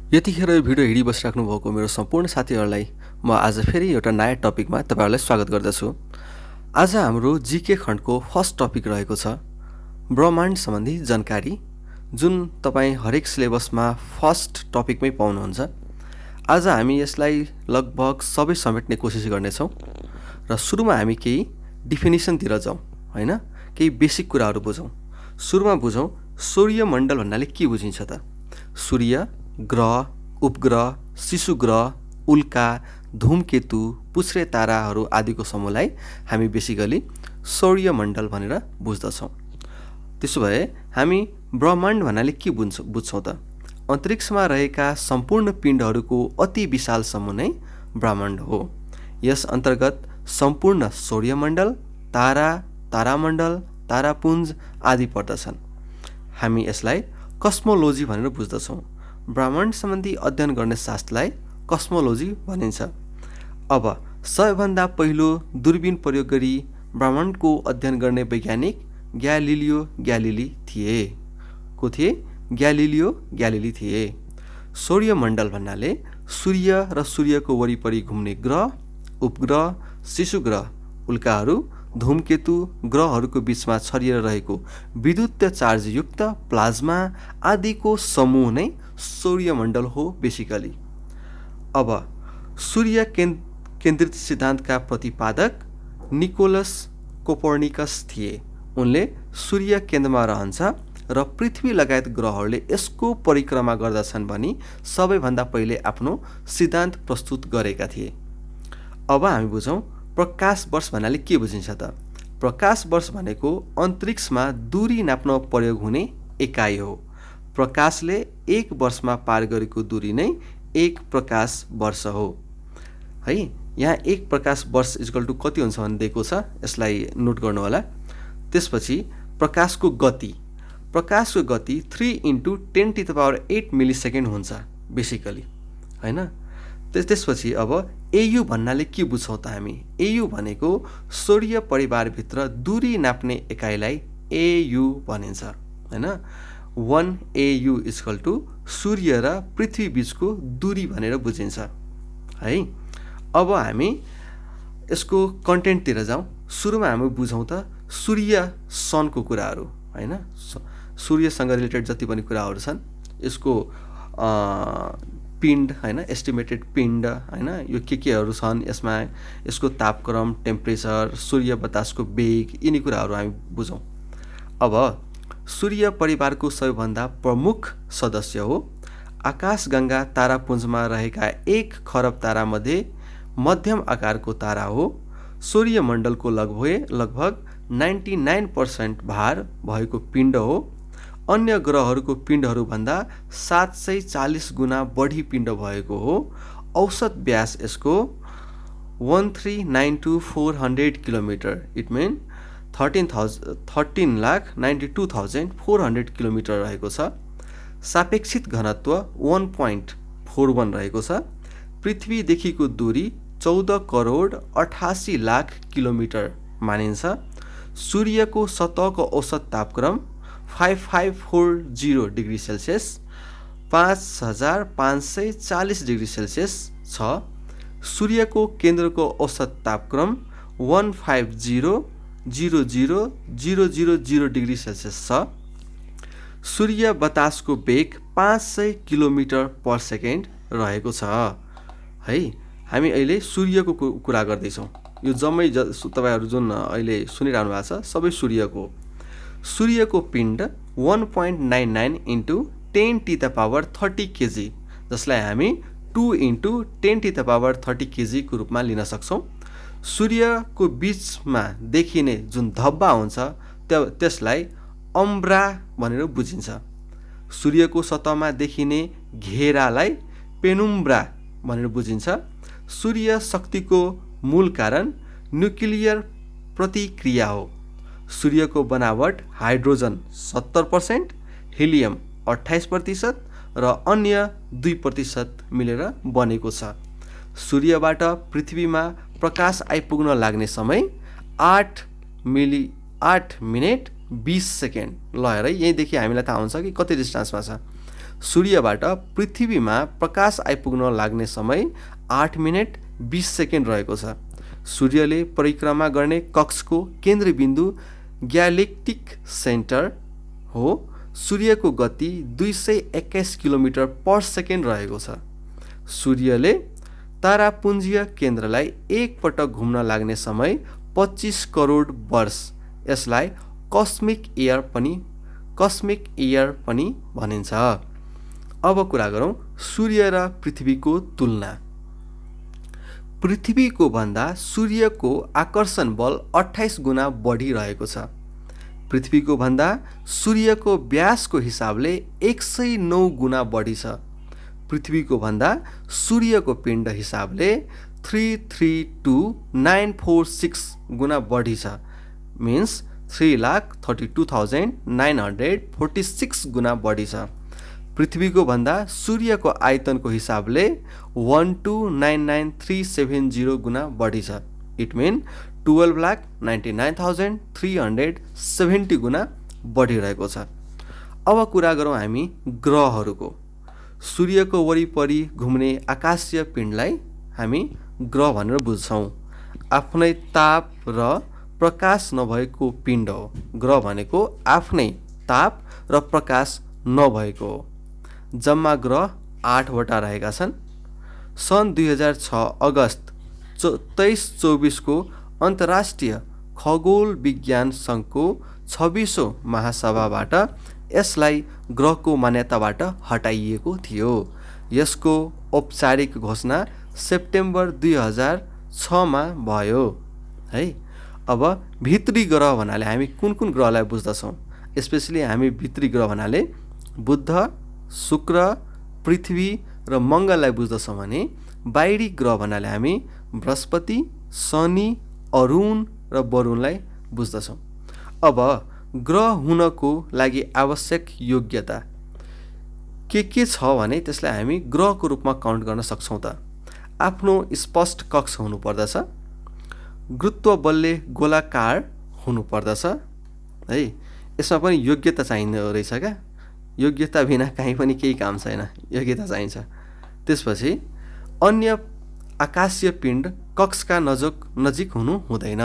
यतिखेर यो भिडियो हेरि बसिराख्नु भएको मेरो सम्पूर्ण साथीहरूलाई म आज फेरि एउटा नयाँ टपिकमा तपाईँहरूलाई स्वागत गर्दछु। आज हाम्रो जीके खण्डको फर्स्ट टपिक रहेको छ ब्रह्माण्ड सम्बन्धी जानकारी, जुन तपाईँ हरेक सिलेबसमा फर्स्ट टपिकमै पाउनुहुन्छ। आज हामी यसलाई लगभग सबै समेट्ने कोसिस गर्नेछौँ र सुरुमा हामी केही डिफिनिसनतिर जाउँ, हैन, केही बेसिक कुराहरू बुझौँ। सुरुमा बुझौँ सौर्यमण्डल भन्नाले के बुझिन्छ त। सूर्य, ग्रह, उपग्रह, शिशु ग्रह, उल्का, धूमकेतु, पुच्छ्रे ताराहरू आदिको समूहलाई हामी बेसिकली सौर्यमण्डल भनेर बुझ्दछौँ। त्यसो भए हामी ब्रह्माण्ड भन्नाले के बुझ्छौँ त। अन्तरिक्षमा रहेका सम्पूर्ण पिण्डहरूको अति विशाल समूह नै ब्रह्माण्ड हो। यस अन्तर्गत सम्पूर्ण सौर्यमण्डल, तारा, तारामण्डल, तारापुञ्ज आदि पर्दछन्। हामी यसलाई कस्मोलोजी भनेर बुझ्दछौँ। ब्रह्माण्ड सम्बन्धी अध्ययन गर्ने शास्त्रलाई कस्मोलोजी भनिन्छ। अब सबैभन्दा पहिलो दूरबीन प्रयोग गरी ब्रह्माण्डको अध्ययन गर्ने वैज्ञानिक ग्यालिलियो ग्यालिली थिए। को थिए? ग्यालिलियो ग्यालिली थिए। सौर्यमण्डल भन्नाले सूर्य र सूर्यको वरिपरि घुम्ने ग्रह, उपग्रह, शिशु ग्रह, उल्काहरू, धूमकेतु, ग्रहहरूको बीचमा छरिएर रहेको विद्युतीय चार्जयुक्त प्लाज्मा आदिको समूह नै सौर्यमण्डल हो बेसिकली। अब सूर्य केन्द्रित सिद्धान्तका प्रतिपादक निकोलस कोपर्निकस थिए। उनले सूर्य केन्द्रमा रहन्छ र पृथ्वी लगायत ग्रहहरूले यसको परिक्रमा गर्दछन् भनी सबैभन्दा पहिले आफ्नो सिद्धान्त प्रस्तुत गरेका थिए। अब हामी बुझौँ प्रकाश वर्ष भन्नाले के बुझिन्छ त। प्रकाश वर्ष भनेको अन्तरिक्षमा दूरी नाप्न प्रयोग हुने एकाइ हो। प्रकाशले एक वर्षमा पार गरेको दूरी नै एक प्रकाश वर्ष हो। है, यहाँ एक प्रकाश वर्ष इक्वल टु कति हुन्छ भने दिएको छ, यसलाई नोट गर्नु होला। त्यसपछि प्रकाशको गति, प्रकाशको गति 3 × 10⁸ मिलिसेकेन्ड हुन्छ बेसिकली, हैन। त्यसपछि अब एयु भन्नाले के बुझ्छौँ त हामी। एयु भनेको सौर्य परिवारभित्र दूरी नाप्ने एकाइलाई एयु भनिन्छ, हैन। 1 AU = सूर्य र पृथ्वी बीचको दूरी भनेर बुझिन्छ है। अब हामी यसको कन्टेन्टतिर जाउँ। सुरुमा हामी बुझौँ त सूर्य सनको कुराहरू, हैन। सूर्यसँग रिलेटेड जति पनि कुराहरू छन्, यसको पिण्ड, हैन, एस्टिमेटेड पिण्ड, हैन, यो केहरू छन् यसमा, यसको तापक्रम, टेम्परेचर, सूर्य बतासको वेग, यिनी कुराहरू हामी बुझौँ। अब सूर्य परिवारको सबैभन्दा प्रमुख सदस्य हो। आकाशगङ्गा तारापुञ्जमा रहेका 1 खरब तारामध्ये मध्यम आकारको तारा हो। सौर्यमण्डलको लगभग 99% भार भएको पिण्ड हो। अन्य ग्रहहरूको पिण्डहरूभन्दा 740 गुणा बढी पिण्ड भएको हो। औसत व्यास यसको 1392,400 किलोमिटर, इट मिन 13,92,400 किलोमिटर रहेको छ। सापेक्षित घनत्व 1.41 रहेको छ। पृथ्वीदेखिको दूरी 14,88,00,000 किलोमिटर मानिन्छ। सूर्यको सतहको औसत तापक्रम 5540 डिग्री सेल्सियस, 5540 डिग्री सेल्सियस छ। सूर्यको केन्द्रको औसत तापक्रम 15000000 डिग्री सेल्सियस छ। सूर्य बतासको वेग 500 किलोमिटर पर सेकेन्ड रहेको छ है। हामी अहिले सूर्यको कुरा गर्दैछौँ। यो जम्मै तपाईँहरू जुन अहिले सुनिरहनु भएको छ सबै सूर्यको। सूर्यको पिण्ड 1.99 × 10⁻30 kg, जसलाई हामी 2 × 10⁻30 kg को रूपमा लिन सक्छौँ। सूर्यको बीचमा देखिने जुन धब्बा हुन्छ त्यसलाई अम्ब्रा भनेर बुझिन्छ। सूर्यको सतहमा देखिने घेरालाई पेनुम्ब्रा भनेर बुझिन्छ। सूर्य शक्तिको मूल कारण न्युक्लियर प्रतिक्रिया हो। सूर्यको बनावट हाइड्रोजन 70%, हिलियम 28% र अन्य 2% मिलेर बनेको छ। सूर्यबाट पृथ्वीमा प्रकाश आइपुग्न लाग्ने समय 8 मिनेट 20 सेकेन्ड। ल हेर, यहीँदेखि हामीलाई थाहा हुन्छ कि कति डिस्टेन्समा छ। सूर्यबाट पृथ्वीमा प्रकाश आइपुग्न लाग्ने समय 8 मिनेट 20 सेकेन्ड रहेको छ। सूर्यले परिक्रमा गर्ने कक्षको केन्द्रबिन्दु ग्यालेक्टिक सेन्टर हो। सूर्यको गति 221 किलोमिटर पर सेकेन्ड रहेको छ। सूर्यले तारापुञ्जीय केन्द्रलाई एक पटक घुम्न लाग्ने समय 25 करोड वर्ष। यसलाई कस्मिक एयर पनि भनिन्छ। अब कुरा गरौँ सूर्य र पृथ्वीको तुलना। पृथ्वीको भन्दा सूर्यको आकर्षण बल 28 गुणा बढी रहेको छ। पृथ्वीको भन्दा सूर्यको व्यासको हिसाबले 109 गुणा बढी छ। पृथ्वीको भन्दा सूर्यको पिण्ड हिसाबले 332,946 गुणा बढी छ। मिन्स 3,32,946 गुणा बढी छ। पृथ्वीको भन्दा सूर्यको आयतनको हिसाबले 1299370 गुणा बढी छ। इट मिन 12,99,370 गुणा बढिरहेको छ। अब कुरा गरौँ हामी ग्रहहरूको। सूर्यको वरिपरि घुम्ने आकाशीय पिण्डलाई हामी ग्रह भनेर बुझ्छौँ। आफ्नै ताप र प्रकाश नभएको पिण्ड हो। ग्रह भनेको आफ्नै ताप र प्रकाश नभएको हो। जम्मा ग्रह 8 वटा रहेका छन्। सन् 2006 अगस्त 23-24 को अन्तर्राष्ट्रिय खगोल विज्ञान सङ्घको 26औं महासभाबाट यसलाई ग्रहको मान्यताबाट हटाइएको थियो। यसको औपचारिक घोषणा सेप्टेम्बर 2006 मा भयो है। अब भित्री ग्रह भन्नाले हामी कुन कुन ग्रहलाई बुझ्दछौँ? स्पेसली हामी भित्री ग्रह भन्नाले बुध, शुक्र, पृथ्वी र मङ्गललाई बुझ्दछौँ भने बाहिरी ग्रह भन्नाले हामी बृहस्पति, शनि, अरुण र वरुणलाई बुझ्दछौँ। अब ग्रह हुनको लागि आवश्यक योग्यता के छ भने त्यसलाई हामी ग्रहको रूपमा काउन्ट गर्न सक्छौँ त। आफ्नो स्पष्ट कक्ष हुनुपर्दछ, गुरुत्व बलले गोलाकार हुनुपर्दछ है। यसमा पनि योग्यता चाहिँदो रहेछ क्या। योग्यता बिना कहीँ पनि केही काम छैन, योग्यता चाहिन्छ। त्यसपछि अन्य आकाशीय पिण्ड कक्षका नजिक हुनु हुँदैन।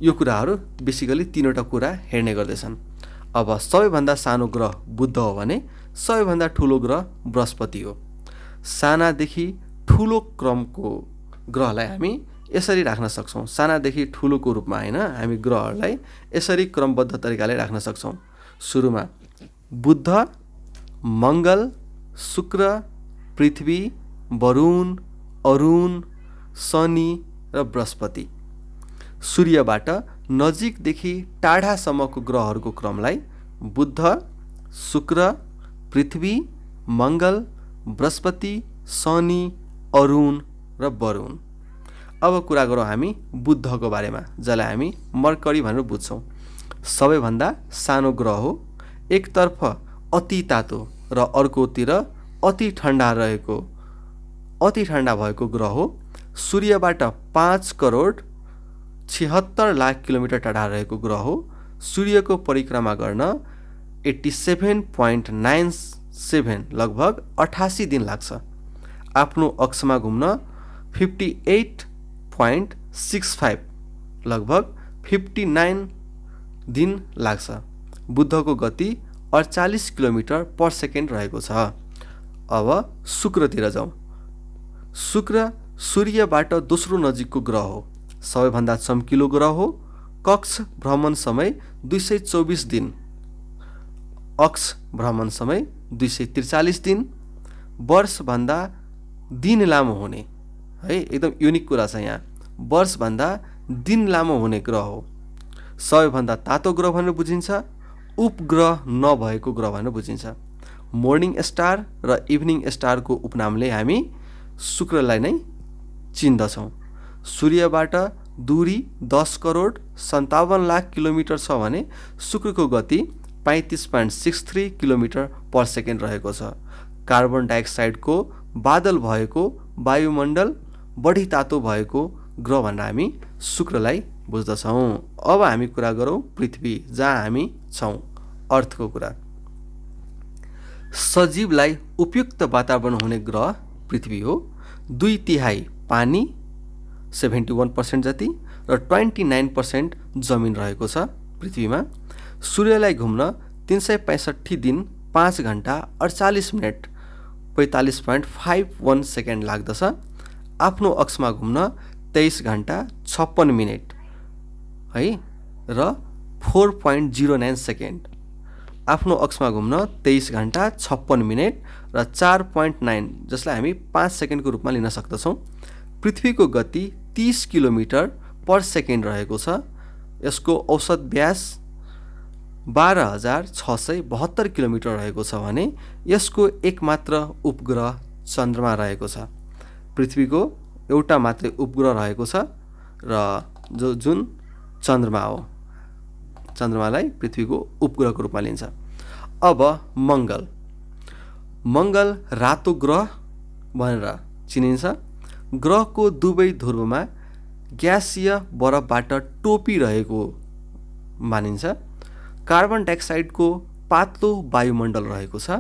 यो कुराहरू बेसिकली 3वटा कुरा हेर्ने गर्दैछन्। अब सबैभन्दा सानो ग्रह बुध हो भने सबैभन्दा ठुलो ग्रह बृहस्पति हो। सानादेखि ठुलो क्रमको ग्रहलाई हामी यसरी राख्न सक्छौँ। सानादेखि ठुलोको रूपमा होइन, हामी ग्रहहरूलाई यसरी क्रमबद्ध तरिकाले राख्न सक्छौँ। सुरुमा बुध, मङ्गल, शुक्र, पृथ्वी, वरुण, अरुण, शनि र बृहस्पति। सूर्यबाट नजिकदेखि टाढासम्मको ग्रहहरूको क्रमलाई बुध, शुक्र, पृथ्वी, मङ्गल, बृहस्पति, शनि, अरुण र वरुण। अब कुरा गरौँ हामी बुधको बारेमा, जसलाई हामी मर्करी भनेर बुझ्छौँ। सबैभन्दा सानो ग्रह हो। एकतर्फ अति तातो र अर्कोतिर अति ठन्डा भएको ग्रह हो। सूर्यबाट 5,76,00,000 किलोमिटर टाढा रहेको ग्रह हो। सूर्यको परिक्रमा गर्न 87.97 लगभग 88 दिन लाग्छ। आफ्नो अक्षमा घुम्न 58.65 लगभग 59 दिन लाग्छ। बुधको गति 48 किलोमिटर पर सेकेन्ड रहेको छ। अब शुक्रतिर जाउँ। शुक्र सूर्यबाट दोस्रो नजिकको ग्रह हो। सबैभन्दा चम्किलो ग्रह हो। कक्ष भ्रमण समय 224 दिन। अक्ष भ्रमण समय 243 दिन। वर्षभन्दा दिन लामो हुने है, एकदम युनिक कुरा छ यहाँ। वर्षभन्दा दिन लामो हुने ग्रह हो। सबैभन्दा तातो ग्रह भनेर बुझिन्छ। उपग्रह नभएको ग्रह भनेर बुझिन्छ। मर्निङ स्टार र इभिनिङ स्टारको उपनामले हामी शुक्रलाई नै चिन्दछौँ। सूर्यबाट दूरी 10,57,00,000 किलोमिटर छ भने शुक्रको गति 35.63 किलोमिटर पर सेकेन्ड रहेको छ। कार्बन डाइअक्साइडको बादल भएको वायुमण्डल बढी तातो भएको ग्रह भनेर हामी शुक्रलाई बुझ्दछौँ। अब हामी कुरा गरौँ पृथ्वी, जहाँ हामी छौँ, अर्थको कुरा। सजीवलाई उपयुक्त वातावरण हुने ग्रह पृथ्वी हो। 2/3 पानी 71% जति र 29% जमिन रहेको छ पृथ्वीमा। सूर्यलाई घुम्न 365 दिन 5 घण्टा 48 मिनट 45.51 सेकेन्ड लाग्दछ। आफ्नो अक्षमा घुम्न 23 घण्टा 56 मिनट है र 4.09 सेकेन्ड। आफ्नो अक्षमा घुम्न 23 घण्टा 56 मिनट र 4.9 जसलाई हामी 5 सेकेन्डको रूपमा लिन सक्दछौँ। पृथ्वीको गति 30 किलोमिटर पर सेकेन्ड रहेको छ। यसको औसत व्यास 12,672 किलोमिटर रहेको छ भने यसको एकमात्र उपग्रह चन्द्रमा रहेको छ। पृथ्वीको एउटा मात्रै उपग्रह रहेको छ र जुन चन्द्रमा हो। चन्द्रमालाई पृथ्वीको उपग्रहको रूपमा लिन्छ। अब मङ्गल। मङ्गल रातो ग्रह भनेर चिनिन्छ। ग्रहको दुवै ध्रुवमा ग्यासीय बरफबाट टोपिरहेको मानिन्छ। कार्बन डाइअक्साइडको पातलो वायुमण्डल रहेको छ।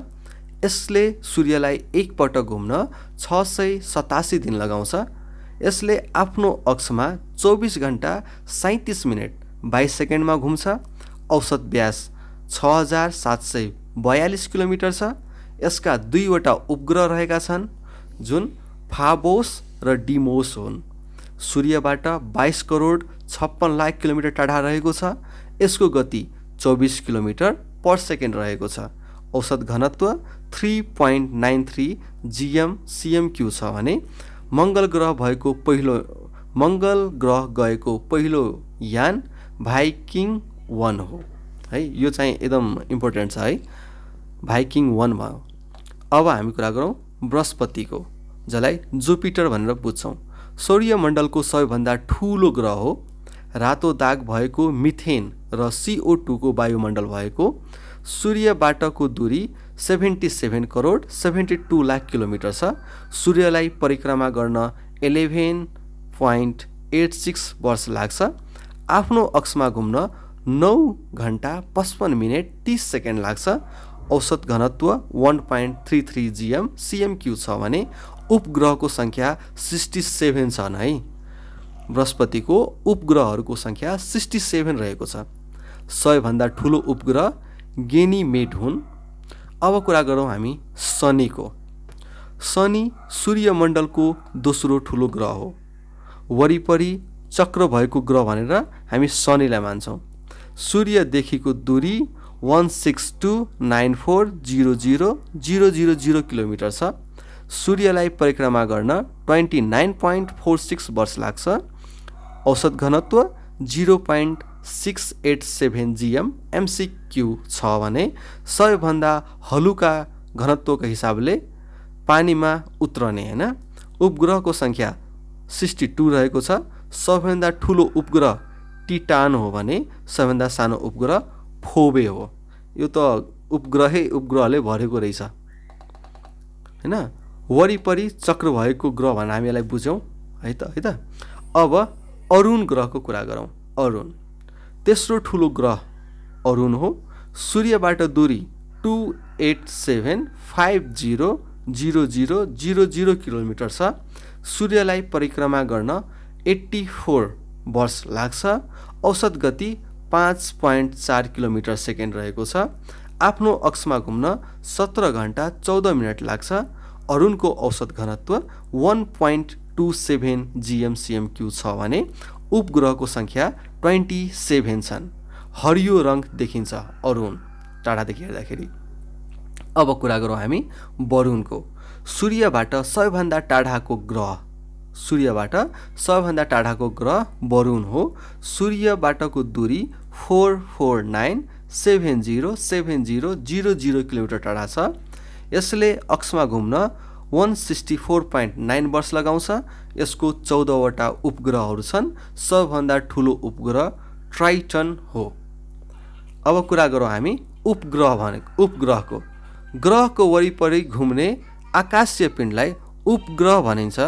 यसले सूर्यलाई एकपटक घुम्न 687 दिन लगाउँछ। यसले आफ्नो अक्षमा 24 घण्टा 37 मिनट 22 सेकेन्डमा घुम्छ। औसत व्यास 6,742 किलोमिटर छ। यसका दुईवटा उपग्रह रहेका छन् जुन फाबोस र डिमोस हुन्। सूर्यबाट 22 करोड 56 लाख किलोमिटर टाढा रहेको छ। यसको गति 24 किलोमिटर पर सेकेन्ड रहेको छ। औसत घनत्व 3.93 GM/CM³ छ भने मङ्गल ग्रह गएको पहिलो यान भाइकिङ 1 हो है। यो चाहिँ एकदम इम्पोर्टेन्ट छ है। भाइकिङ 1 भयो। अब हामी कुरा गरौँ बृहस्पतिको, जसलाई जुपिटर भनेर बुझ्छौँ। सौर्यमण्डलको सबैभन्दा ठुलो ग्रह हो। रातो दाग भएको मिथेन र CO2 को वायुमण्डल भएको। सूर्यबाटको दूरी 77 करोड 72 लाख किलोमिटर छ। सूर्यलाई परिक्रमा गर्न 11.86 वर्ष लाग्छ। आफ्नो अक्षमा घुम्न 9 घण्टा 55 मिनट 30 सेकेन्ड लाग्छ। औसत घनत्व 1.33 GM/CM³ छ भने उपग्रहको सङ्ख्या 67 छन् है। बृहस्पतिको उपग्रहहरूको सङ्ख्या 67 रहेको छ। सबैभन्दा ठुलो उपग्रह गेनिमेड हुन्। अब कुरा गरौँ हामी शनिको। शनि सूर्यमण्डलको दोस्रो ठुलो ग्रह हो। वरिपरि चक्र भएको ग्रह भनेर हामी शनिलाई मान्छौँ। सूर्यदेखिको दूरी 162940000 किलोमिटर छ। सूर्यलाई परिक्रमा गर्न 29.46 वर्ष लाग्छ। औसत घनत्व 0.687 GM/MCQ छ भने सबैभन्दा हलुका घनत्वको हिसाबले पानीमा उत्रने हैन। उपग्रहको सङ्ख्या 62 रहेको छ। सबैभन्दा ठुलो उपग्रह टिटान हो भने सबैभन्दा सानो उपग्रह फोबे हो। यो त उपग्रहले भरेको रहेछ हैन। वरिपरि चक्र भएको ग्रह भनेर हामी यसलाई बुझ्यौँ है त। अब अरुण ग्रहको कुरा गरौँ। अरुण तेस्रो ठुलो ग्रह अरुण हो। सूर्यबाट दूरी 287500000 किलोमिटर छ। सूर्यलाई परिक्रमा गर्न 84 वर्ष लाग्छ। औसत गति 5.4 किलोमिटर सेकेन्ड रहेको छ। आफ्नो अक्षमा घुम्न 17 घण्टा 14 मिनट लाग्छ। अरुणको औसत घनत्व 1.27 GM/CM³ छ भने उपग्रहको सङ्ख्या 27 छन्। हरियो रङ देखिन्छ अरुण टाढादेखि हेर्दाखेरि। अब कुरा गरौँ हामी वरुणको। सूर्यबाट सबैभन्दा टाढाको ग्रह वरुण हो। सूर्यबाटको दूरी 449707000 किलोमिटर टाढा छ। यसले अक्षमा घुम्न 164.9 वर्ष लगाउँछ। यसको 14वटा उपग्रहहरू छन्। सबभन्दा ठुलो उपग्रह ट्राइटन हो। अब कुरा गरौँ हामी उपग्रहको। ग्रहको वरिपरि घुम्ने आकाशीय पिण्डलाई उपग्रह भनिन्छ।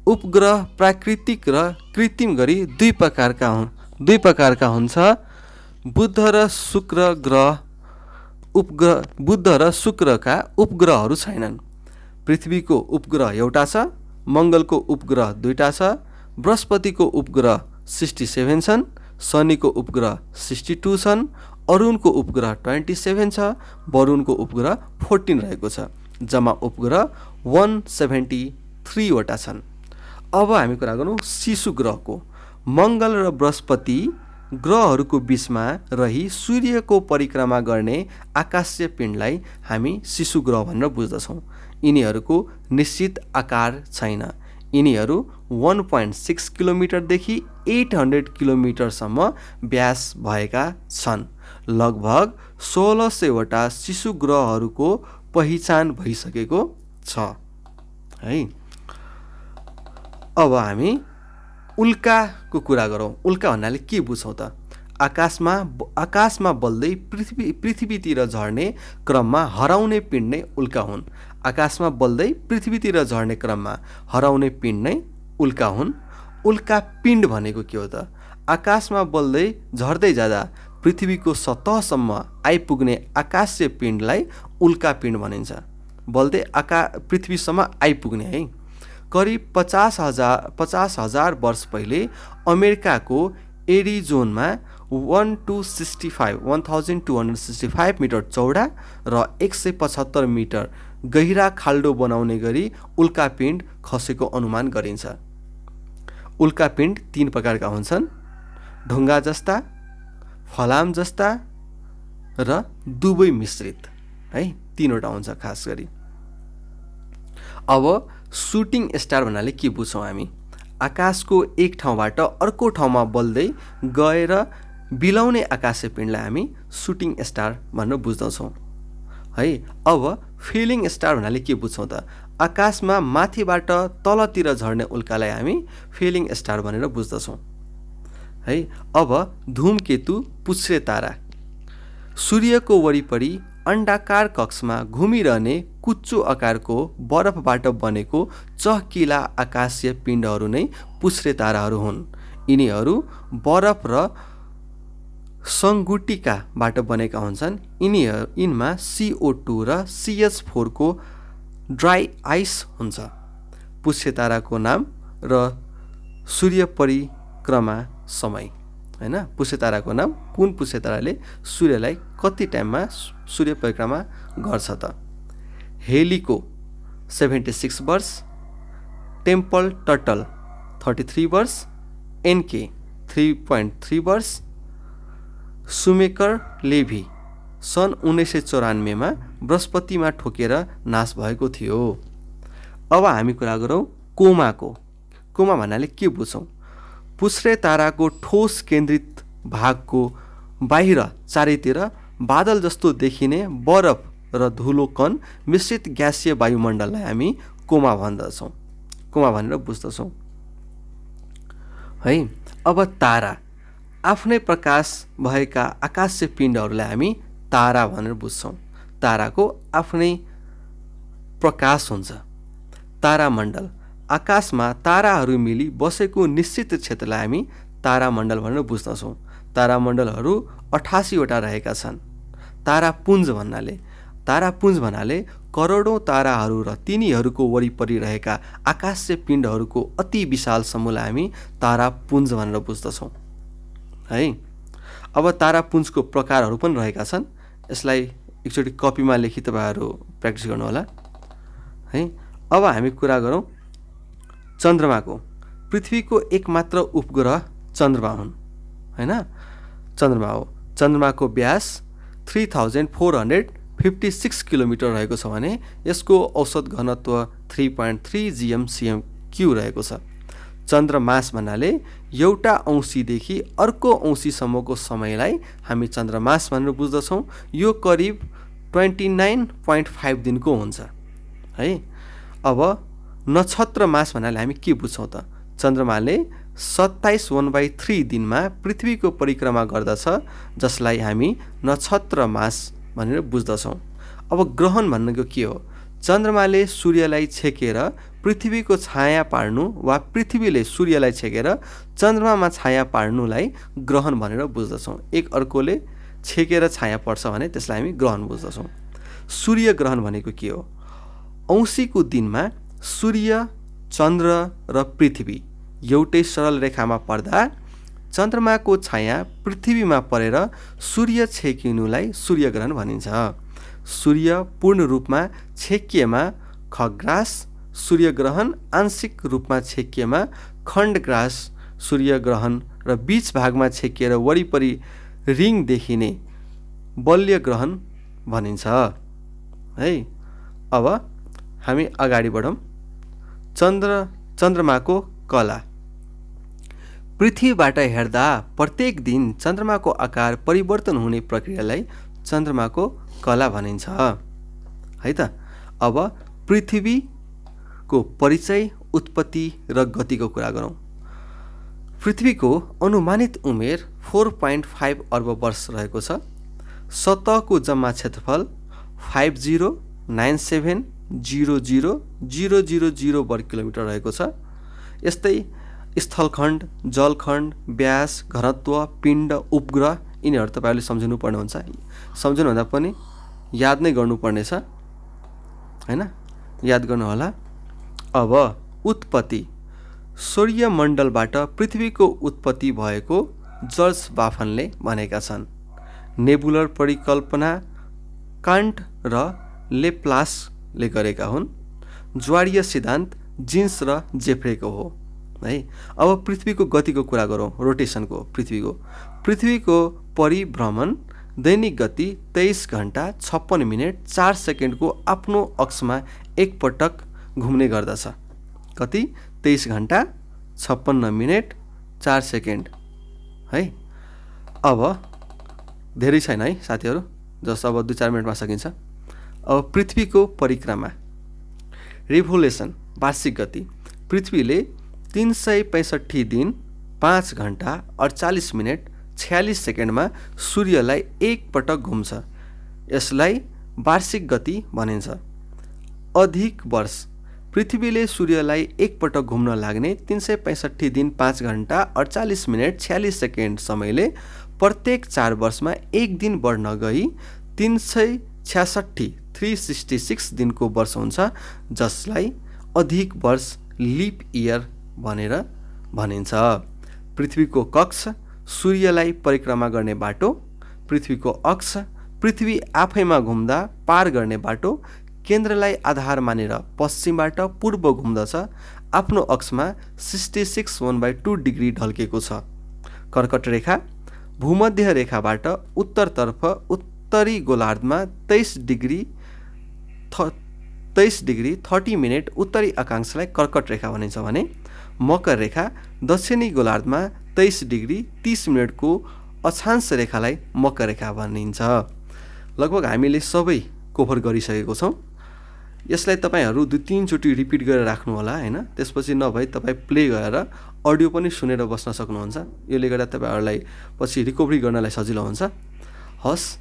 उपग्रह प्राकृतिक र कृत्रिम गरी दुई प्रकारका हुन्छ। बुध र शुक्र ग्रह बुध र शुक्रका उपग्रहहरू छैनन्। पृथ्वीको उपग्रह एउटा छ, मङ्गलको उपग्रह 2टा छ, बृहस्पतिको उपग्रह 67 छन्, शनिको उपग्रह 62 छन्, अरुणको उपग्रह 27 छ, वरुणको उपग्रह 14 रहेको छ। जम्मा उपग्रह 173 वटा छन्। अब हामी कुरा गरौँ शिशु ग्रहको। मङ्गल र बृहस्पति ग्रहहरूको बिचमा रही सूर्यको परिक्रमा गर्ने आकाशीय पिण्डलाई हामी शिशु ग्रह भनेर बुझ्दछौँ। यिनीहरूको निश्चित आकार छैन। यिनीहरू 1.6 किलोमिटरदेखि 800 किलोमिटरसम्म व्यास भएका छन्। लगभग 1600 वटा शिशु ग्रहहरूको पहिचान भइसकेको छ है। अब हामी उल्काको कुरा गरौँ। उल्का भन्नाले के बुझ्छौँ त? आकाशमा बल्दै पृथ्वीतिर झर्ने क्रममा हराउने पिण्ड नै उल्का हुन्। आकाशमा बल्दै पृथ्वीतिर झर्ने क्रममा हराउने पिण्ड नै उल्का हुन्। उल्का पिण्ड भनेको के हो त? आकाशमा बल्दै झर्दै जाँदा पृथ्वीको सतहसम्म आइपुग्ने आकाशीय पिण्डलाई उल्का पिण्ड भनिन्छ। बल्दै पृथ्वीसम्म आइपुग्ने है। करिब 50,000 वर्ष पहिले अमेरिकाको एरिजोनमा 1265 मिटर चौडा र 175 मिटर गहिरा खाल्डो बनाउने गरी उल्कापिण्ड खसेको अनुमान गरिन्छ। उल्कापिण्ड 3 प्रकारका हुन्छन्: ढुङ्गा जस्ता, फलाम जस्ता र दुवै मिश्रित है। 3वटा हुन्छ खास गरी। अब सुटिङ स्टार भन्नाले के बुझ्छौँ हामी? आकाशको एक ठाउँबाट अर्को ठाउँमा बल्दै गएर बिलाउने आकाशीय पिण्डलाई हामी सुटिङ स्टार भनेर बुझ्दछौँ है। अब फिलिङ स्टार भन्नाले के बुझ्छौँ त? आकाशमा माथिबाट तलतिर झर्ने उल्कालाई हामी फिलिङ स्टार भनेर बुझ्दछौँ है। अब धूमकेतु पुच्छ्रे तारा सूर्यको वरिपरि अण्डाकार कक्षमा घुमिरहने कुच्चो आकारको बरफबाट बनेको चहकिला आकाशीय पिण्डहरू नै पुच्छ्रे ताराहरू हुन्। यिनीहरू बरफ र सङ्गुटिकाबाट बनेका हुन्छन्। यिनमा CO2 र CH4 को ड्राई आइस हुन्छ। पुच्छ्रे ताराको नाम र सूर्य परिक्रमा समय हैन। पुच्छ्रे ताराको नाम कुन पुच्छ्रे ताराले सूर्यलाई कति टाइममा सूर्य परिक्रमा गर्छ त? हेलीको 76 वर्ष, टेम्पल टर्टल 33 वर्ष, NK 3.3 वर्ष, सुमेकर लेभी सन् 1994 मा बृहस्पतिमा ठोकेर नाश भएको थियो। अब हामी कुरा गरौँ कोमाको। कोमा भन्नाले के बुझ्छौँ? पुच्छ्रे ताराको ठोस केन्द्रित भागको बाहिर चारैतिर बादल जस्तो देखिने बरफ र धुलो कण मिश्रित ग्यासीय वायुमण्डललाई हामी कोमा भन्दछौँ, कोमा भनेर बुझ्दछौँ है। अब तारा आफ्नै प्रकाश भएका आकाशीय पिण्डहरूलाई हामी तारा भनेर बुझ्छौँ। ताराको आफ्नै प्रकाश हुन्छ। तारामण्डल आकाशमा ताराहरू मिली बसेको निश्चित क्षेत्रलाई हामी तारामण्डल भनेर बुझ्दछौँ। तारामण्डलहरू 88 वटा रहेका छन्। तारापुञ्ज भन्नाले करोडौँ ताराहरू र तिनीहरूको वरिपरि रहेका आकाशीय पिण्डहरूको अति विशाल समूहलाई हामी तारापुञ्ज भनेर बुझ्दछौँ है। अब तारापुञ्जको प्रकारहरू पनि रहेका छन्। यसलाई एकचोटि कपीमा लेखी तपाईँहरू प्र्याक्टिस गर्नुहोला है। अब हामी कुरा गरौँ चन्द्रमाको। पृथ्वीको एकमात्र उपग्रह चन्द्रमा हुन् हैन। चन्द्रमा हो। चन्द्रमाको व्यास 3456 किलोमिटर रहेको छ भने यसको औसत घनत्व 3.3 GM/cm³ रहेको छ। चन्द्रमास भन्नाले एउटा औँसीदेखि अर्को औँसीसम्मको समयलाई हामी चन्द्रमास भनेर बुझ्दछौँ। यो करिब 29.5 दिनको हुन्छ है। अब नक्षत्र मास भन्नाले हामी के बुझ्छौँ त? चन्द्रमाले 27 दिनमा पृथ्वीको परिक्रमा गर्दछ, जसलाई हामी नक्षत्र मास भनेर बुझ्दछौँ। अब ग्रहण भनेको के हो? चन्द्रमाले सूर्यलाई छेकेर पृथ्वीको छाया पार्नु वा पृथ्वीले सूर्यलाई छेकेर चन्द्रमामा छाया पार्नुलाई ग्रहण भनेर बुझ्दछौँ। एक अर्कोले छेकेर छाया पर्छ भने त्यसलाई हामी ग्रहण बुझ्दछौँ। सूर्य ग्रहण भनेको के हो? औँसीको दिनमा सूर्य, चन्द्र र पृथ्वी एउटै सरल रेखामा पर्दा चन्द्रमाको छाया पृथ्वीमा परेर सूर्य छेकिनुलाई सूर्यग्रहण भनिन्छ। सूर्य पूर्ण रूपमा छेकिएमा खग्रास सूर्यग्रहण, आंशिक रूपमा छेकिएमा खण्डग्रास सूर्यग्रहण र बीच भागमा छेकिएर वरिपरि रिङ देखिने बल्य ग्रहण भनिन्छ है। अब हामी अगाडि बढौँ। चन्द्रमाको कला। पृथ्वीबाट हेर्दा प्रत्येक दिन चन्द्रमाको आकार परिवर्तन हुने प्रक्रियालाई चन्द्रमाको कला भनिन्छ है त। अब पृथ्वीको परिचय, उत्पत्ति र गतिको कुरा गरौँ। पृथ्वीको अनुमानित उमेर 4.5 अर्ब वर्ष रहेको छ। सतहको जम्मा क्षेत्रफल 50,97,00,000 वर्ग किलोमिटर रहेको छ। यस्तै स्थलखण्ड, जलखण्ड, व्यास, घनत्व, पिण्ड, उपग्रह यिनीहरू तपाईँहरूले सम्झिनु पर्ने हुन्छ। सम्झिनुभन्दा पनि याद नै गर्नुपर्नेछ हैन, याद गर्नुहोला। अब उत्पत्ति। सूर्यमण्डलबाट पृथ्वीको उत्पत्ति भएको जर्ज बाफनले भनेका छन्। नेबुलर परिकल्पना कान्ट र लेप्लासले गरेका हुन्। ज्वारीय सिद्धान्त जिन्स र जेफ्रेको हो है। अब पृथ्वीको गतिको कुरा गरौँ, रोटेसनको। पृथ्वीको परिभ्रमण दैनिक गति 23 घण्टा 56 मिनट 4 सेकेन्डको आफ्नो अक्षमा एकपटक घुम्ने गर्दछ। कति? 23 घण्टा 56 मिनट 4 सेकेन्ड है। अब धेरै छैन है साथीहरू, जस अब 2-4 मिनटमा सकिन्छ। अब पृथ्वीको परिक्रमा, रिभोल्युसन, वार्षिक गति। पृथ्वीले 365 दिन 5 घण्टा 48 मिनट 46 सेकेन्डमा सूर्यलाई एकपटक घुम्छ। यसलाई वार्षिक गति भनिन्छ। अधिक वर्ष। पृथ्वीले सूर्यलाई एकपटक घुम्न लाग्ने 365 दिन 5 घण्टा 48 मिनट 46 सेकेन्ड समयले प्रत्येक 4 वर्षमा एक दिन बढ्न गई 366 दिनको वर्ष हुन्छ, जसलाई अधिक वर्ष लिप इयर भनेर भनिन्छ। पृथ्वीको कक्ष, सूर्यलाई परिक्रमा गर्ने बाटो। पृथ्वीको अक्ष, पृथ्वी आफैमा घुम्दा पार गर्ने बाटो। केन्द्रलाई आधार मानेर पश्चिमबाट पूर्व घुम्दछ। आफ्नो अक्षमा 66.1/2 डिग्री ढल्केको छ। कर्कट रेखा, भूमध्य रेखाबाट उत्तरतर्फ उत्तरी गोलार्धमा 23 डिग्री 30 मिनट उत्तरी अक्षांशलाई कर्कट रेखा भनिन्छ भने मकर रेखा दक्षिणी गोलार्धमा 23 डिग्री 30 मिनटको अक्षांश रेखालाई मकर रेखा भनिन्छ। लगभग हामीले सबै कभर गरिसकेको छौँ। यसलाई तपाईँहरू 2-3 चोटि रिपिट गरेर राख्नु होला हैन। त्यसपछि नभए तपाईँ प्ले गरेर अडियो पनि सुनेर बस्न सक्नुहुन्छ। यसले गर्दा तपाईँहरूलाई पछि रिकभरी गर्नलाई सजिलो हुन्छ। हस्,